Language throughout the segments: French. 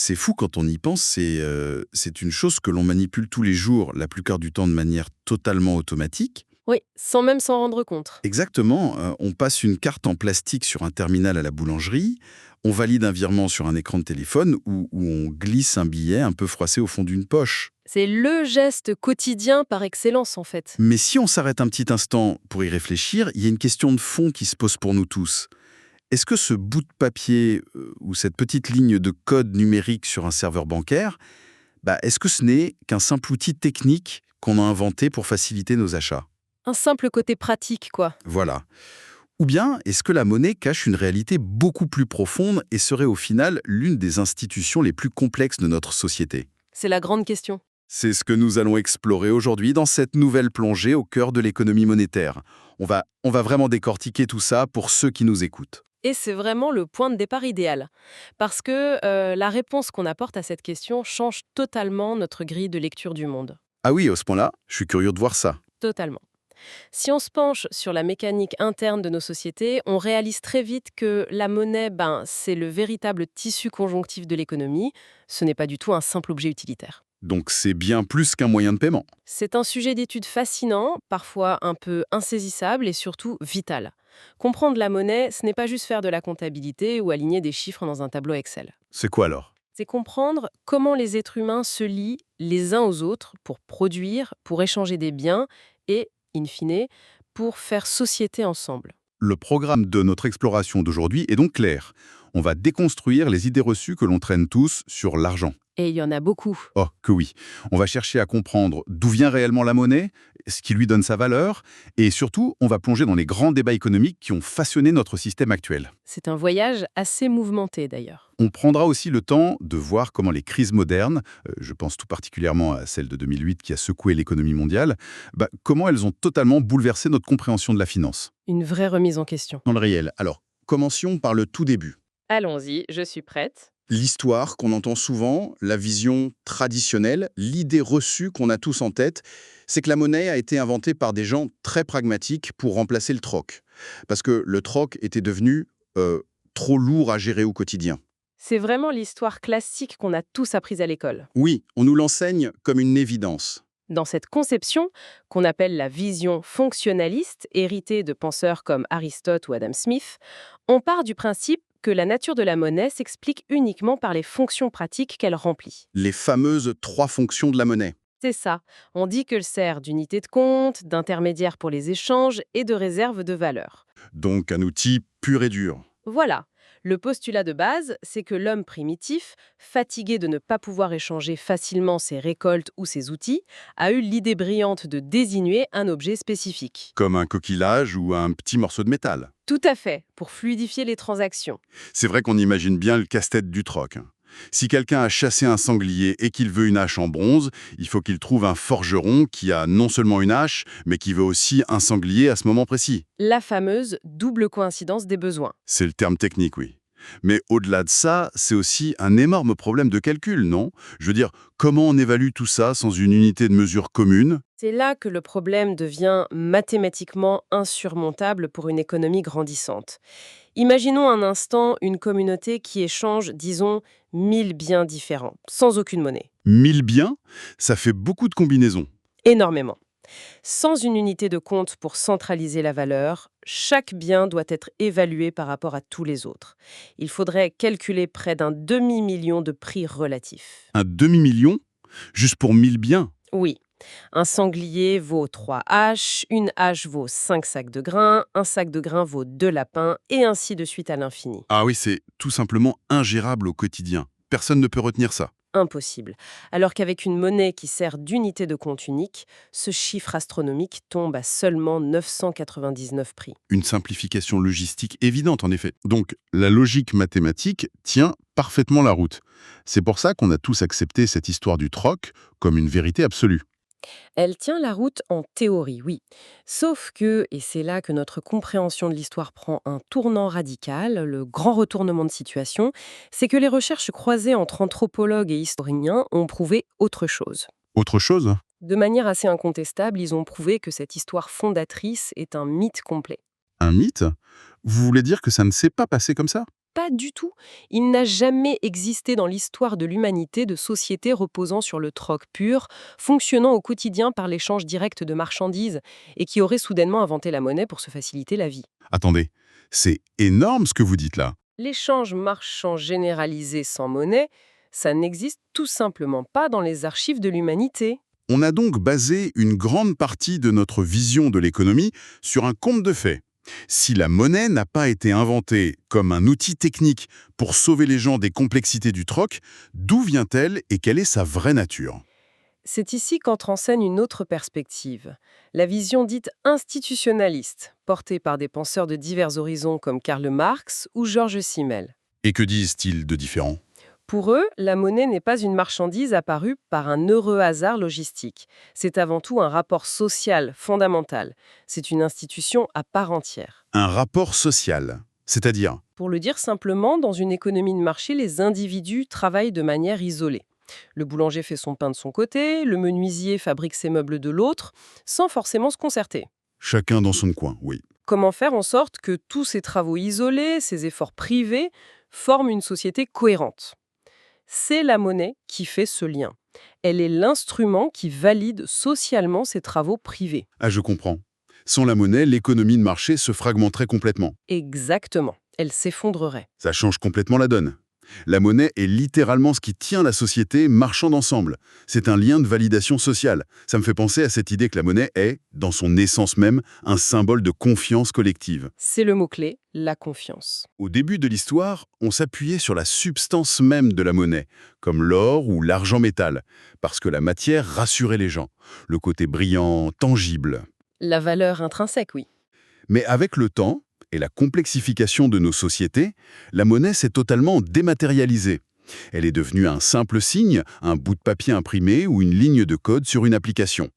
C'est fou quand on y pense, c'est une chose que l'on manipule tous les jours, la plupart du temps de manière totalement automatique. Oui, sans même s'en rendre compte. Exactement, on passe une carte en plastique sur un terminal à la boulangerie, on valide un virement sur un écran de téléphone ou on glisse un billet un peu froissé au fond d'une poche. C'est le geste quotidien par excellence, en fait. Mais si on s'arrête un petit instant pour y réfléchir, il y a une question de fond qui se pose pour nous tous. Est-ce que ce bout de papier ou cette petite ligne de code numérique sur un serveur bancaire, est-ce que ce n'est qu'un simple outil technique qu'on a inventé pour faciliter nos achats? Un simple côté pratique, quoi. Voilà. Ou bien, est-ce que la monnaie cache une réalité beaucoup plus profonde et serait au final l'une des institutions les plus complexes de notre société? C'est la grande question. C'est ce que nous allons explorer aujourd'hui dans cette nouvelle plongée au cœur de l'économie monétaire. On va vraiment décortiquer tout ça pour ceux qui nous écoutent. Et c'est vraiment le point de départ idéal. Parce que la réponse qu'on apporte à cette question change totalement notre grille de lecture du monde. Ah oui, à ce point-là, je suis curieux de voir ça. Totalement. Si on se penche sur la mécanique interne de nos sociétés, on réalise très vite que la monnaie, c'est le véritable tissu conjonctif de l'économie. Ce n'est pas du tout un simple objet utilitaire. Donc c'est bien plus qu'un moyen de paiement. C'est un sujet d'étude fascinant, parfois un peu insaisissable et surtout vital. Comprendre la monnaie, ce n'est pas juste faire de la comptabilité ou aligner des chiffres dans un tableau Excel. C'est quoi alors? C'est comprendre comment les êtres humains se lient les uns aux autres pour produire, pour échanger des biens et, in fine, pour faire société ensemble. Le programme de notre exploration d'aujourd'hui est donc clair. On va déconstruire les idées reçues que l'on traîne tous sur l'argent. Et il y en a beaucoup. Oh, que oui. On va chercher à comprendre d'où vient réellement la monnaie, ce qui lui donne sa valeur, et surtout, on va plonger dans les grands débats économiques qui ont façonné notre système actuel. C'est un voyage assez mouvementé d'ailleurs. On prendra aussi le temps de voir comment les crises modernes, je pense tout particulièrement à celle de 2008 qui a secoué l'économie mondiale, comment elles ont totalement bouleversé notre compréhension de la finance. Une vraie remise en question. Dans le réel. Alors, commencions par le tout début. Allons-y, je suis prête. L'histoire qu'on entend souvent, la vision traditionnelle, l'idée reçue qu'on a tous en tête, c'est que la monnaie a été inventée par des gens très pragmatiques pour remplacer le troc. Parce que le troc était devenu trop lourd à gérer au quotidien. C'est vraiment l'histoire classique qu'on a tous apprise à l'école. Oui, on nous l'enseigne comme une évidence. Dans cette conception, qu'on appelle la vision fonctionnaliste, héritée de penseurs comme Aristote ou Adam Smith, on part du principe que la nature de la monnaie s'explique uniquement par les fonctions pratiques qu'elle remplit. Les fameuses trois fonctions de la monnaie. C'est ça. On dit qu'elle sert d'unité de compte, d'intermédiaire pour les échanges et de réserve de valeur. Donc un outil pur et dur. Voilà. Le postulat de base, c'est que l'homme primitif, fatigué de ne pas pouvoir échanger facilement ses récoltes ou ses outils, a eu l'idée brillante de désigner un objet spécifique. Comme un coquillage ou un petit morceau de métal. Tout à fait, pour fluidifier les transactions. C'est vrai qu'on imagine bien le casse-tête du troc. Si quelqu'un a chassé un sanglier et qu'il veut une hache en bronze, il faut qu'il trouve un forgeron qui a non seulement une hache, mais qui veut aussi un sanglier à ce moment précis. La fameuse double coïncidence des besoins. C'est le terme technique, oui. Mais au-delà de ça, c'est aussi un énorme problème de calcul, non? Je veux dire, comment on évalue tout ça sans une unité de mesure commune? C'est là que le problème devient mathématiquement insurmontable pour une économie grandissante. Imaginons un instant une communauté qui échange, disons, 1000 biens différents, sans aucune monnaie. 1000 biens, ça fait beaucoup de combinaisons. Énormément. Sans une unité de compte pour centraliser la valeur, chaque bien doit être évalué par rapport à tous les autres. Il faudrait calculer près d'un demi-million de prix relatifs. Un demi-million? Juste pour 1000 biens? Oui, un sanglier vaut 3 haches, une hache vaut 5 sacs de grains, un sac de grains vaut 2 lapins, et ainsi de suite à l'infini. Ah oui, c'est tout simplement ingérable au quotidien. Personne ne peut retenir ça. Impossible. Alors qu'avec une monnaie qui sert d'unité de compte unique, ce chiffre astronomique tombe à seulement 999 prix. Une simplification logistique évidente, en effet. Donc, la logique mathématique tient parfaitement la route. C'est pour ça qu'on a tous accepté cette histoire du troc comme une vérité absolue. Elle tient la route en théorie, oui. Sauf que, et c'est là que notre compréhension de l'histoire prend un tournant radical, le grand retournement de situation, c'est que les recherches croisées entre anthropologues et historiens ont prouvé autre chose. Autre chose? De manière assez incontestable, ils ont prouvé que cette histoire fondatrice est un mythe complet. Un mythe? Vous voulez dire que ça ne s'est pas passé comme ça? Pas du tout. Il n'a jamais existé dans l'histoire de l'humanité de société reposant sur le troc pur, fonctionnant au quotidien par l'échange direct de marchandises, et qui aurait soudainement inventé la monnaie pour se faciliter la vie. Attendez, c'est énorme ce que vous dites là. L'échange marchand généralisé sans monnaie, ça n'existe tout simplement pas dans les archives de l'humanité. On a donc basé une grande partie de notre vision de l'économie sur un conte de fait. Si la monnaie n'a pas été inventée comme un outil technique pour sauver les gens des complexités du troc, d'où vient-elle et quelle est sa vraie nature? C'est ici qu'entre en scène une autre perspective, la vision dite institutionnaliste, portée par des penseurs de divers horizons comme Karl Marx ou Georges Simmel. Et que disent-ils de différent? Pour eux, la monnaie n'est pas une marchandise apparue par un heureux hasard logistique. C'est avant tout un rapport social fondamental. C'est une institution à part entière. Un rapport social, c'est-à-dire? Pour le dire simplement, dans une économie de marché, les individus travaillent de manière isolée. Le boulanger fait son pain de son côté, le menuisier fabrique ses meubles de l'autre, sans forcément se concerter. Chacun dans son coin, oui. Comment faire en sorte que tous ces travaux isolés, ces efforts privés, forment une société cohérente? C'est la monnaie qui fait ce lien. Elle est l'instrument qui valide socialement ces travaux privés. Ah, je comprends. Sans la monnaie, l'économie de marché se fragmenterait complètement. Exactement. Elle s'effondrerait. Ça change complètement la donne. La monnaie est littéralement ce qui tient la société marchand ensemble. C'est un lien de validation sociale. Ça me fait penser à cette idée que la monnaie est, dans son essence même, un symbole de confiance collective. C'est le mot-clé, la confiance. Au début de l'histoire, on s'appuyait sur la substance même de la monnaie, comme l'or ou l'argent métal, parce que la matière rassurait les gens, le côté brillant, tangible. La valeur intrinsèque, oui. Mais avec le temps, et la complexification de nos sociétés, la monnaie s'est totalement dématérialisée. Elle est devenue un simple signe, un bout de papier imprimé ou une ligne de code sur une application.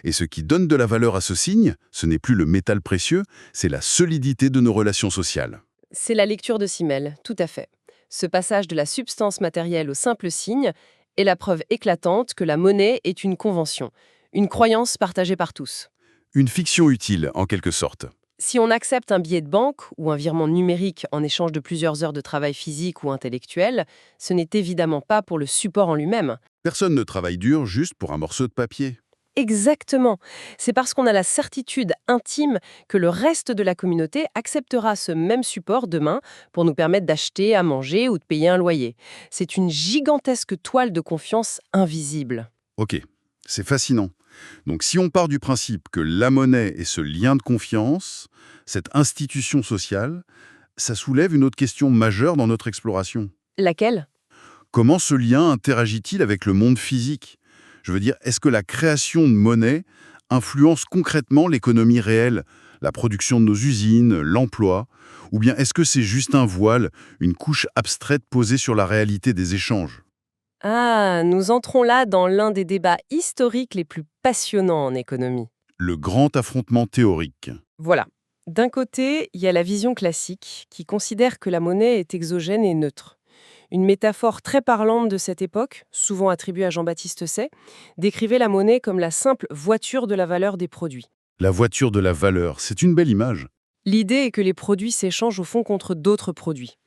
Et ce qui donne de la valeur à ce signe, ce n'est plus le métal précieux, c'est la solidité de nos relations sociales. C'est la lecture de Simmel, tout à fait. Ce passage de la substance matérielle au simple signe est la preuve éclatante que la monnaie est une convention, une croyance partagée par tous. Une fiction utile, en quelque sorte. Si on accepte un billet de banque ou un virement numérique en échange de plusieurs heures de travail physique ou intellectuel, ce n'est évidemment pas pour le support en lui-même. Personne ne travaille dur juste pour un morceau de papier. Exactement. C'est parce qu'on a la certitude intime que le reste de la communauté acceptera ce même support demain pour nous permettre d'acheter, à manger ou de payer un loyer. C'est une gigantesque toile de confiance invisible. Ok, c'est fascinant. Donc si on part du principe que la monnaie est ce lien de confiance, cette institution sociale, ça soulève une autre question majeure dans notre exploration. Laquelle? Comment ce lien interagit-il avec le monde physique? Je veux dire, est-ce que la création de monnaie influence concrètement l'économie réelle, la production de nos usines, l'emploi? Ou bien est-ce que c'est juste un voile, une couche abstraite posée sur la réalité des échanges? Ah, nous entrons là dans l'un des débats historiques les plus passionnants en économie. Le grand affrontement théorique. Voilà. D'un côté, il y a la vision classique qui considère que la monnaie est exogène et neutre. Une métaphore très parlante de cette époque, souvent attribuée à Jean-Baptiste Say, décrivait la monnaie comme la simple voiture de la valeur des produits. La voiture de la valeur, c'est une belle image. L'idée est que les produits s'échangent au fond contre d'autres produits.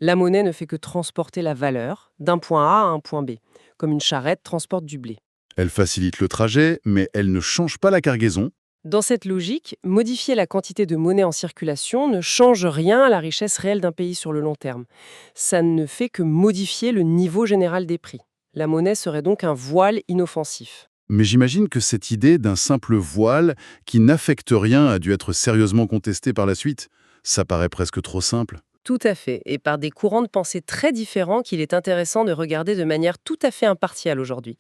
La monnaie ne fait que transporter la valeur d'un point A à un point B, comme une charrette transporte du blé. Elle facilite le trajet, mais elle ne change pas la cargaison. Dans cette logique, modifier la quantité de monnaie en circulation ne change rien à la richesse réelle d'un pays sur le long terme. Ça ne fait que modifier le niveau général des prix. La monnaie serait donc un voile inoffensif. Mais j'imagine que cette idée d'un simple voile qui n'affecte rien a dû être sérieusement contestée par la suite. Ça paraît presque trop simple. Tout à fait, et par des courants de pensée très différents qu'il est intéressant de regarder de manière tout à fait impartiale aujourd'hui.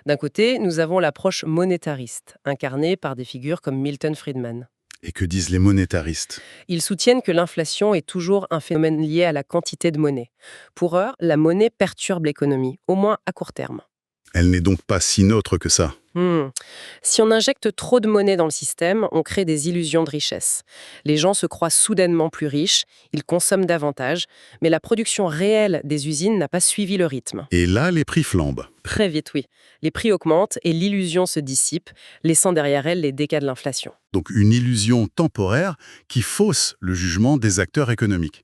D'un côté, nous avons l'approche monétariste, incarnée par des figures comme Milton Friedman. Et que disent les monétaristes? Ils soutiennent que l'inflation est toujours un phénomène lié à la quantité de monnaie. Pour eux, la monnaie perturbe l'économie, au moins à court terme. Elle n'est donc pas si neutre que ça. Si on injecte trop de monnaie dans le système, on crée des illusions de richesse. Les gens se croient soudainement plus riches, ils consomment davantage, mais la production réelle des usines n'a pas suivi le rythme. Et là, les prix flambent. Très vite, oui. Les prix augmentent et l'illusion se dissipe, laissant derrière elle les dégâts de l'inflation. Donc une illusion temporaire qui fausse le jugement des acteurs économiques.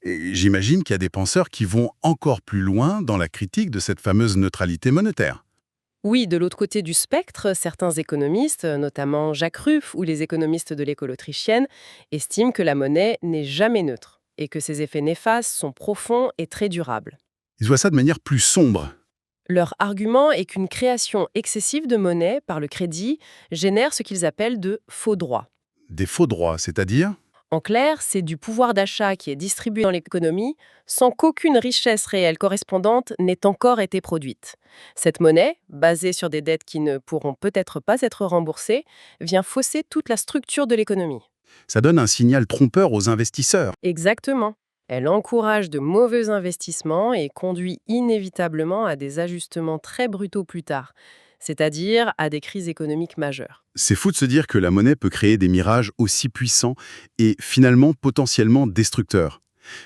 Et j'imagine qu'il y a des penseurs qui vont encore plus loin dans la critique de cette fameuse neutralité monétaire. Oui, de l'autre côté du spectre, certains économistes, notamment Jacques Ruff ou les économistes de l'école autrichienne, estiment que la monnaie n'est jamais neutre et que ses effets néfastes sont profonds et très durables. Ils voient ça de manière plus sombre. Leur argument est qu'une création excessive de monnaie par le crédit génère ce qu'ils appellent de faux droits. Des faux droits, c'est-à-dire? En clair, c'est du pouvoir d'achat qui est distribué dans l'économie sans qu'aucune richesse réelle correspondante n'ait encore été produite. Cette monnaie, basée sur des dettes qui ne pourront peut-être pas être remboursées, vient fausser toute la structure de l'économie. Ça donne un signal trompeur aux investisseurs. Exactement. Elle encourage de mauvais investissements et conduit inévitablement à des ajustements très brutaux plus tard, c'est-à-dire à des crises économiques majeures. C'est fou de se dire que la monnaie peut créer des mirages aussi puissants et finalement potentiellement destructeurs.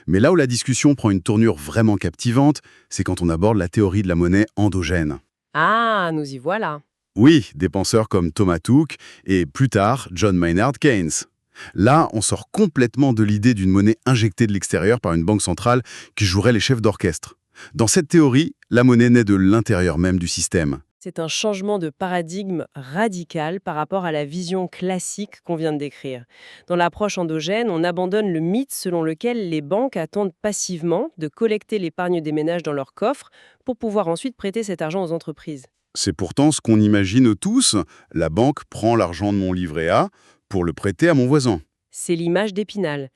Mais là où la discussion prend une tournure vraiment captivante, c'est quand on aborde la théorie de la monnaie endogène. Ah, nous y voilà. Oui, des penseurs comme Thomas Cook et plus tard John Maynard Keynes. Là, on sort complètement de l'idée d'une monnaie injectée de l'extérieur par une banque centrale qui jouerait les chefs d'orchestre. Dans cette théorie, la monnaie naît de l'intérieur même du système. C'est un changement de paradigme radical par rapport à la vision classique qu'on vient de décrire. Dans l'approche endogène, on abandonne le mythe selon lequel les banques attendent passivement de collecter l'épargne des ménages dans leurs coffres pour pouvoir ensuite prêter cet argent aux entreprises. C'est pourtant ce qu'on imagine tous. La banque prend l'argent de mon livret A pour le prêter à mon voisin. C'est l'image d'Épinal.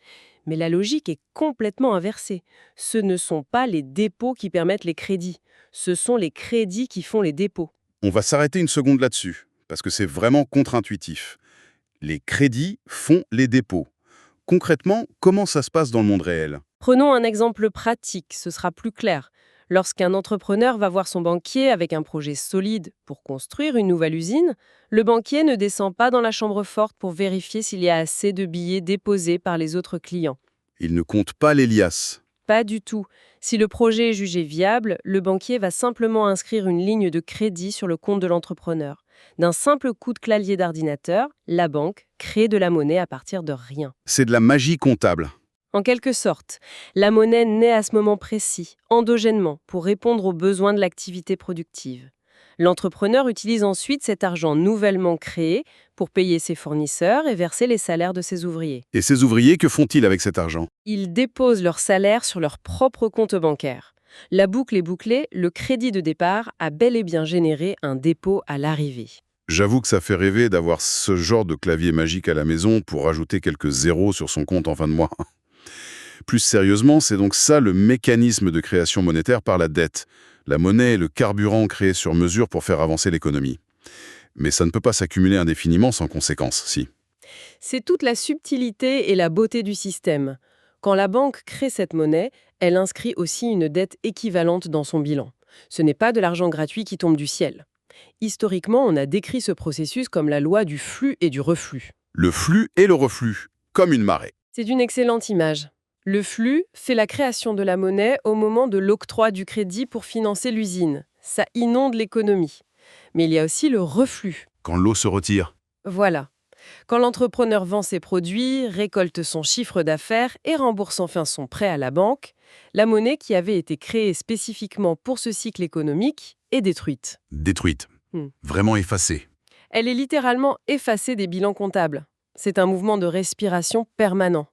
Mais la logique est complètement inversée. Ce ne sont pas les dépôts qui permettent les crédits. Ce sont les crédits qui font les dépôts. On va s'arrêter une seconde là-dessus, parce que c'est vraiment contre-intuitif. Les crédits font les dépôts. Concrètement, comment ça se passe dans le monde réel? Prenons un exemple pratique, ce sera plus clair. Lorsqu'un entrepreneur va voir son banquier avec un projet solide pour construire une nouvelle usine, le banquier ne descend pas dans la chambre forte pour vérifier s'il y a assez de billets déposés par les autres clients. Il ne compte pas les liasses. Pas du tout. Si le projet est jugé viable, le banquier va simplement inscrire une ligne de crédit sur le compte de l'entrepreneur. D'un simple coup de clavier d'ordinateur, la banque crée de la monnaie à partir de rien. C'est de la magie comptable. En quelque sorte, la monnaie naît à ce moment précis, endogènement, pour répondre aux besoins de l'activité productive. L'entrepreneur utilise ensuite cet argent nouvellement créé pour payer ses fournisseurs et verser les salaires de ses ouvriers. Et ces ouvriers, que font-ils avec cet argent? Ils déposent leur salaire sur leur propre compte bancaire. La boucle est bouclée, le crédit de départ a bel et bien généré un dépôt à l'arrivée. J'avoue que ça fait rêver d'avoir ce genre de clavier magique à la maison pour rajouter quelques zéros sur son compte en fin de mois. Plus sérieusement, c'est donc ça le mécanisme de création monétaire par la dette. La monnaie est le carburant créé sur mesure pour faire avancer l'économie. Mais ça ne peut pas s'accumuler indéfiniment sans conséquences, si. C'est toute la subtilité et la beauté du système. Quand la banque crée cette monnaie, elle inscrit aussi une dette équivalente dans son bilan. Ce n'est pas de l'argent gratuit qui tombe du ciel. Historiquement, on a décrit ce processus comme la loi du flux et du reflux. Le flux et le reflux, comme une marée. C'est une excellente image. Le flux fait la création de la monnaie au moment de l'octroi du crédit pour financer l'usine. Ça inonde l'économie. Mais il y a aussi le reflux. Quand l'eau se retire. Voilà. Quand l'entrepreneur vend ses produits, récolte son chiffre d'affaires et rembourse enfin son prêt à la banque, la monnaie qui avait été créée spécifiquement pour ce cycle économique est détruite. Détruite. Hmm. Vraiment effacée. Elle est littéralement effacée des bilans comptables. C'est un mouvement de respiration permanent.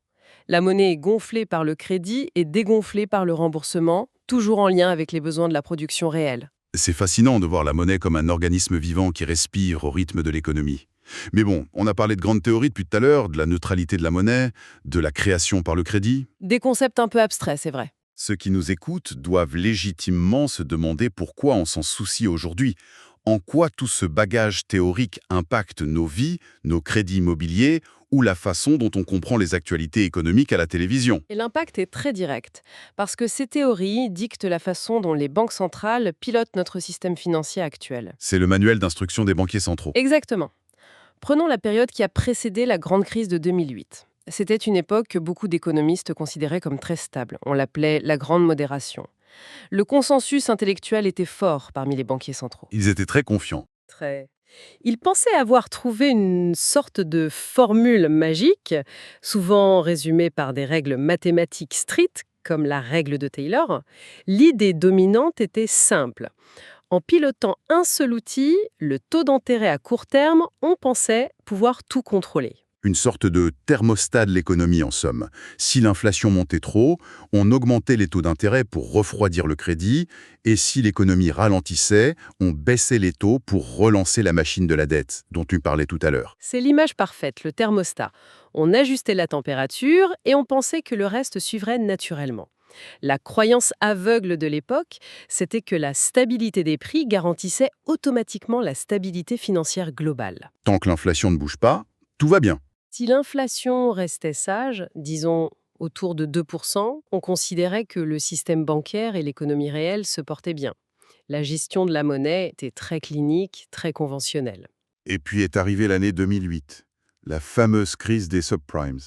La monnaie est gonflée par le crédit et dégonflée par le remboursement, toujours en lien avec les besoins de la production réelle. C'est fascinant de voir la monnaie comme un organisme vivant qui respire au rythme de l'économie. Mais bon, on a parlé de grandes théories depuis tout à l'heure, de la neutralité de la monnaie, de la création par le crédit. Des concepts un peu abstraits, c'est vrai. Ceux qui nous écoutent doivent légitimement se demander pourquoi on s'en soucie aujourd'hui. En quoi tout ce bagage théorique impacte nos vies, nos crédits immobiliers ou la façon dont on comprend les actualités économiques à la télévision. Et l'impact est très direct, parce que ces théories dictent la façon dont les banques centrales pilotent notre système financier actuel. C'est le manuel d'instruction des banquiers centraux. Exactement. Prenons la période qui a précédé la grande crise de 2008. C'était une époque que beaucoup d'économistes considéraient comme très stable. On l'appelait la grande modération. Le consensus intellectuel était fort parmi les banquiers centraux. Ils étaient très confiants. Très. Il pensait avoir trouvé une sorte de formule magique, souvent résumée par des règles mathématiques strictes, comme la règle de Taylor. L'idée dominante était simple. En pilotant un seul outil, le taux d'intérêt à court terme, on pensait pouvoir tout contrôler. Une sorte de thermostat de l'économie en somme. Si l'inflation montait trop, on augmentait les taux d'intérêt pour refroidir le crédit, et si l'économie ralentissait, on baissait les taux pour relancer la machine de la dette, dont tu parlais tout à l'heure. C'est l'image parfaite, le thermostat. On ajustait la température et on pensait que le reste suivrait naturellement. La croyance aveugle de l'époque, c'était que la stabilité des prix garantissait automatiquement la stabilité financière globale. Tant que l'inflation ne bouge pas, tout va bien. Si l'inflation restait sage, disons autour de 2%, on considérait que le système bancaire et l'économie réelle se portaient bien. La gestion de la monnaie était très clinique, très conventionnelle. Et puis est arrivée l'année 2008, la fameuse crise des subprimes.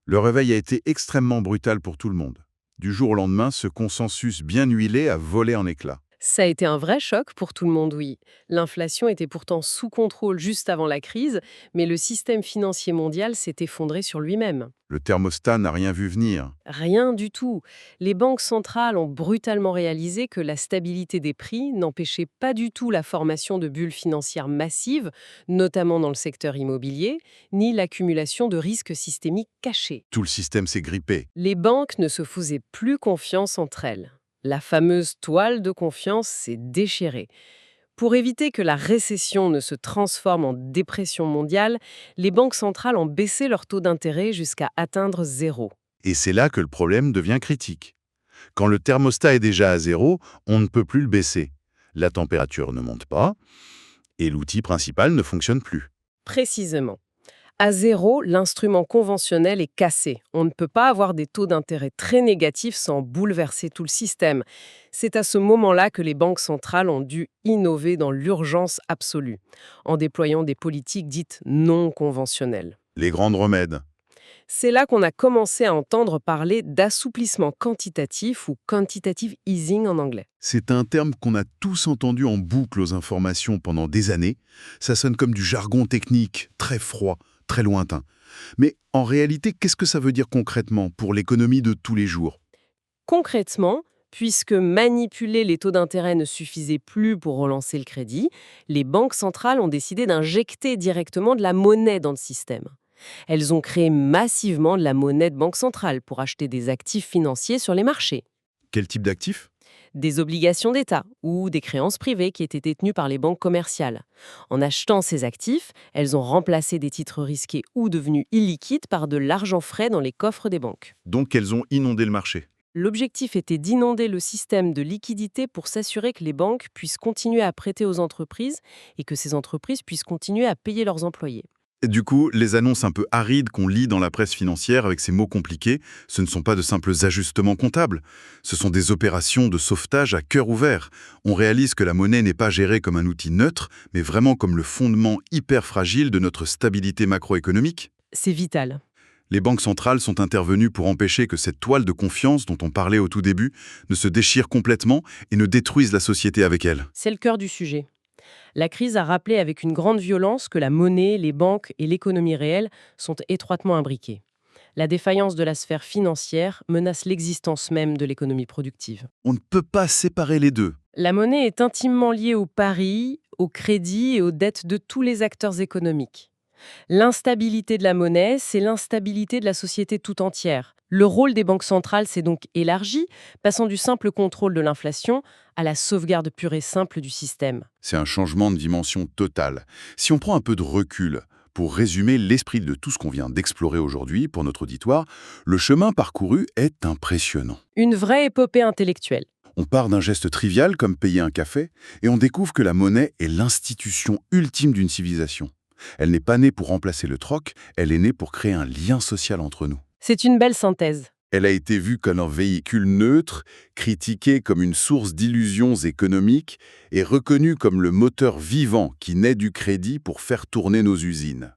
Le réveil a été extrêmement brutal pour tout le monde. Du jour au lendemain, ce consensus bien huilé a volé en éclats. Ça a été un vrai choc pour tout le monde, oui. L'inflation était pourtant sous contrôle juste avant la crise, mais le système financier mondial s'est effondré sur lui-même. Le thermostat n'a rien vu venir. Rien du tout. Les banques centrales ont brutalement réalisé que la stabilité des prix n'empêchait pas du tout la formation de bulles financières massives, notamment dans le secteur immobilier, ni l'accumulation de risques systémiques cachés. Tout le système s'est grippé. Les banques ne se faisaient plus confiance entre elles. La fameuse toile de confiance s'est déchirée. Pour éviter que la récession ne se transforme en dépression mondiale, les banques centrales ont baissé leur taux d'intérêt jusqu'à atteindre zéro. Et c'est là que le problème devient critique. Quand le thermostat est déjà à zéro, on ne peut plus le baisser. La température ne monte pas et l'outil principal ne fonctionne plus. Précisément. À zéro, l'instrument conventionnel est cassé. On ne peut pas avoir des taux d'intérêt très négatifs sans bouleverser tout le système. C'est à ce moment-là que les banques centrales ont dû innover dans l'urgence absolue, en déployant des politiques dites non conventionnelles. Les grands remèdes. C'est là qu'on a commencé à entendre parler d'assouplissement quantitatif ou quantitative easing en anglais. C'est un terme qu'on a tous entendu en boucle aux informations pendant des années. Ça sonne comme du jargon technique, très froid, très lointain. Mais en réalité, qu'est-ce que ça veut dire concrètement pour l'économie de tous les jours? Concrètement, puisque manipuler les taux d'intérêt ne suffisait plus pour relancer le crédit, les banques centrales ont décidé d'injecter directement de la monnaie dans le système. Elles ont créé massivement de la monnaie de banque centrale pour acheter des actifs financiers sur les marchés. Quel type d'actif? Des obligations d'État ou des créances privées qui étaient détenues par les banques commerciales. En achetant ces actifs, elles ont remplacé des titres risqués ou devenus illiquides par de l'argent frais dans les coffres des banques. Donc elles ont inondé le marché. L'objectif était d'inonder le système de liquidité pour s'assurer que les banques puissent continuer à prêter aux entreprises et que ces entreprises puissent continuer à payer leurs employés. Et du coup, les annonces un peu arides qu'on lit dans la presse financière avec ces mots compliqués, ce ne sont pas de simples ajustements comptables. Ce sont des opérations de sauvetage à cœur ouvert. On réalise que la monnaie n'est pas gérée comme un outil neutre, mais vraiment comme le fondement hyper fragile de notre stabilité macroéconomique. C'est vital. Les banques centrales sont intervenues pour empêcher que cette toile de confiance dont on parlait au tout début ne se déchire complètement et ne détruise la société avec elle. C'est le cœur du sujet. La crise a rappelé avec une grande violence que la monnaie, les banques et l'économie réelle sont étroitement imbriquées. La défaillance de la sphère financière menace l'existence même de l'économie productive. On ne peut pas séparer les deux. La monnaie est intimement liée au pari, au crédit et aux dettes de tous les acteurs économiques. L'instabilité de la monnaie, c'est l'instabilité de la société tout entière. Le rôle des banques centrales s'est donc élargi, passant du simple contrôle de l'inflation à la sauvegarde pure et simple du système. C'est un changement de dimension totale. Si on prend un peu de recul, pour résumer l'esprit de tout ce qu'on vient d'explorer aujourd'hui pour notre auditoire, le chemin parcouru est impressionnant. Une vraie épopée intellectuelle. On part d'un geste trivial comme payer un café, et on découvre que la monnaie est l'institution ultime d'une civilisation. Elle n'est pas née pour remplacer le troc, elle est née pour créer un lien social entre nous. C'est une belle synthèse. Elle a été vue comme un véhicule neutre, critiquée comme une source d'illusions économiques et reconnue comme le moteur vivant qui naît du crédit pour faire tourner nos usines.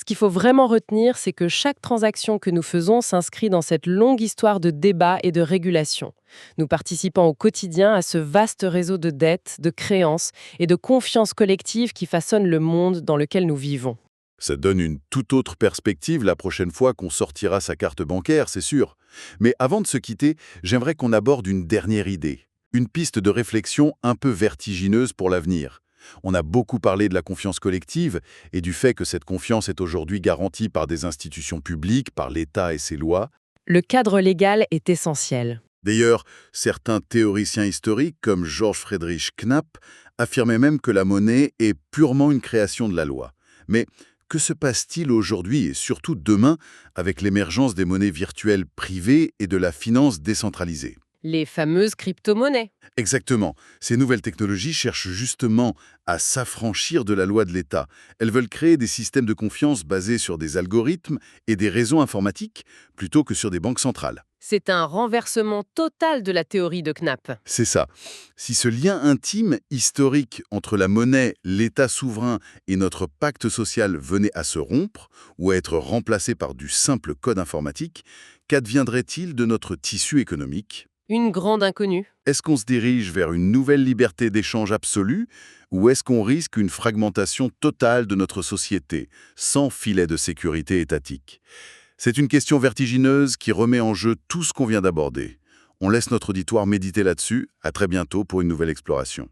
Ce qu'il faut vraiment retenir, c'est que chaque transaction que nous faisons s'inscrit dans cette longue histoire de débat et de régulation. Nous participons au quotidien à ce vaste réseau de dettes, de créances et de confiance collective qui façonne le monde dans lequel nous vivons. Ça donne une toute autre perspective la prochaine fois qu'on sortira sa carte bancaire, c'est sûr. Mais avant de se quitter, j'aimerais qu'on aborde une dernière idée. Une piste de réflexion un peu vertigineuse pour l'avenir. On a beaucoup parlé de la confiance collective et du fait que cette confiance est aujourd'hui garantie par des institutions publiques, par l'État et ses lois. Le cadre légal est essentiel. D'ailleurs, certains théoriciens historiques, comme Georges Friedrich Knapp, affirmaient même que la monnaie est purement une création de la loi. Mais que se passe-t-il aujourd'hui et surtout demain avec l'émergence des monnaies virtuelles privées et de la finance décentralisée? Les fameuses crypto-monnaies. Exactement. Ces nouvelles technologies cherchent justement à s'affranchir de la loi de l'État. Elles veulent créer des systèmes de confiance basés sur des algorithmes et des réseaux informatiques plutôt que sur des banques centrales. C'est un renversement total de la théorie de Knapp. C'est ça. Si ce lien intime, historique entre la monnaie, l'État souverain et notre pacte social venait à se rompre ou à être remplacé par du simple code informatique, qu'adviendrait-il de notre tissu économique? Une grande inconnue. Est-ce qu'on se dirige vers une nouvelle liberté d'échange absolue ou est-ce qu'on risque une fragmentation totale de notre société, sans filet de sécurité étatique? C'est une question vertigineuse qui remet en jeu tout ce qu'on vient d'aborder. On laisse notre auditoire méditer là-dessus. À très bientôt pour une nouvelle exploration.